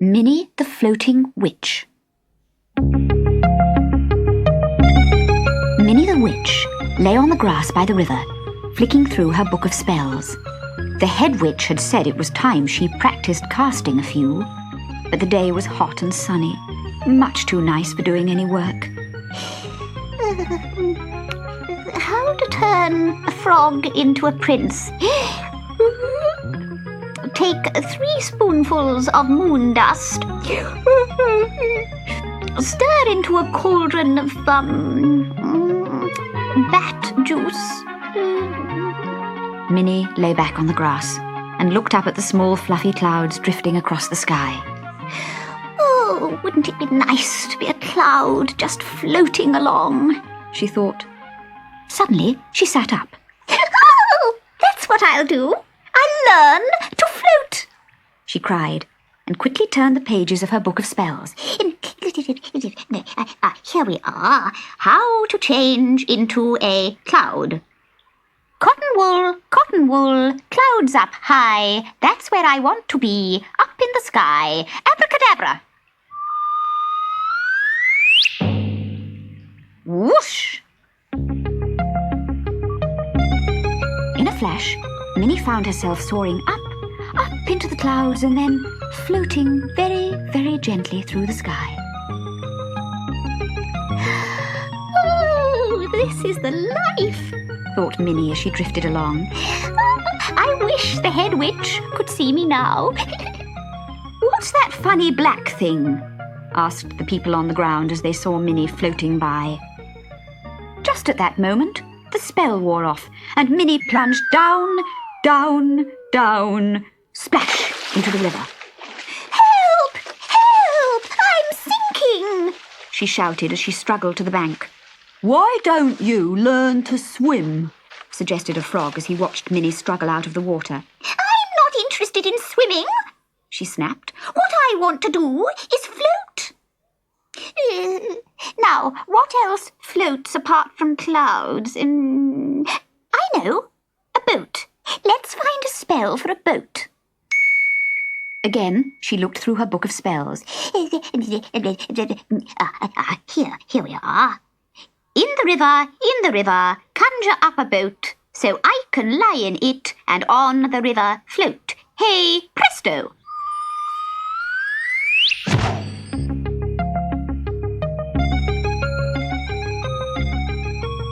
Minnie the Floating Witch. Minnie the Witch lay on the grass by the river, flicking through her book of spells. The head witch had said it was time she practiced casting a few, but the day was hot and sunny, much too nice for doing any work. How to turn a frog into a prince? Take 3 spoonfuls of moon dust. Stir into a cauldron of bat juice. Minnie lay back on the grass and looked up at the small fluffy clouds drifting across the sky. Oh, wouldn't it be nice to be a cloud just floating along? She thought. Suddenly, she sat up. Oh, that's what I'll do. I'll learn to float, she cried, and quickly turned the pages of her book of spells. Here we are. How to change into a cloud. Cotton wool, clouds up high. That's where I want to be, up in the sky. Abracadabra. Whoosh! In a flash, Minnie found herself soaring up into the clouds and then floating very, very gently through the sky. Oh, this is the life, thought Minnie as she drifted along. I wish the head witch could see me now. What's that funny black thing? Asked the people on the ground as they saw Minnie floating by. Just at that moment, the spell wore off, and Minnie plunged down, down, down, splash into the river. Help! Help! I'm sinking! She shouted as she struggled to the bank. Why don't you learn to swim? Suggested a frog as he watched Minnie struggle out of the water. I'm not interested in swimming, she snapped. What I want to do is float. Now, what else floats apart from clouds? I know, a boat. Let's find a spell for a boat. Again, she looked through her book of spells. Here we are. In the river, conjure up a boat, so I can lie in it and on the river float. Hey, presto!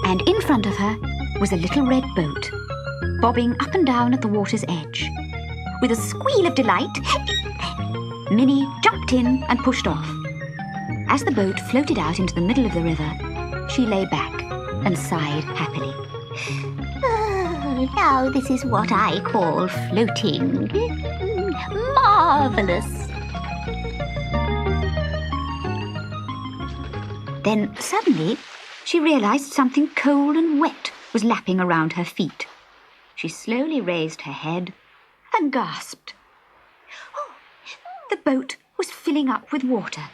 And in front of her was a little red boat, bobbing up and down at the water's edge. With a squeal of delight, Minnie jumped in and pushed off. As the boat floated out into the middle of the river, she lay back and sighed happily. Oh, now this is what I call floating. Marvellous. Then suddenly, she realized something cold and wet was lapping around her feet. She slowly raised her head and gasped. Oh, the boat was filling up with water.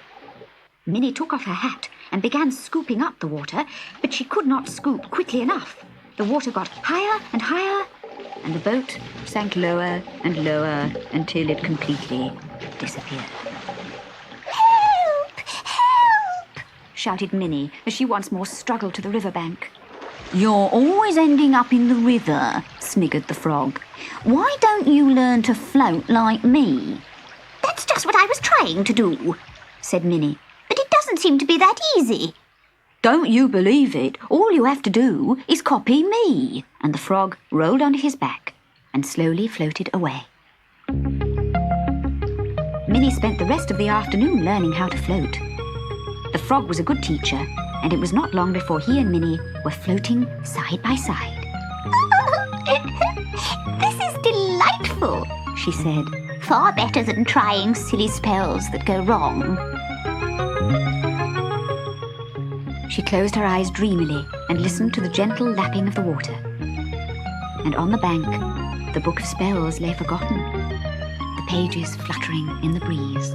Minnie took off her hat and began scooping up the water, but she could not scoop quickly enough. The water got higher and higher, and the boat sank lower and lower until it completely disappeared. Help! Help! Shouted Minnie as she once more struggled to the riverbank. You're always ending up in the river, sniggered the frog. Why don't you learn to float like me? That's just what I was trying to do, said Minnie. but it doesn't seem to be that easy. Don't you believe it? All you have to do is copy me. And the frog rolled onto his back and slowly floated away. Minnie spent the rest of the afternoon learning how to float. The frog was a good teacher, and it was not long before he and Minnie were floating side by side. This is delightful, she said. Far better than trying silly spells that go wrong. She closed her eyes dreamily and listened to the gentle lapping of the water. And on the bank, the book of spells lay forgotten, the pages fluttering in the breeze.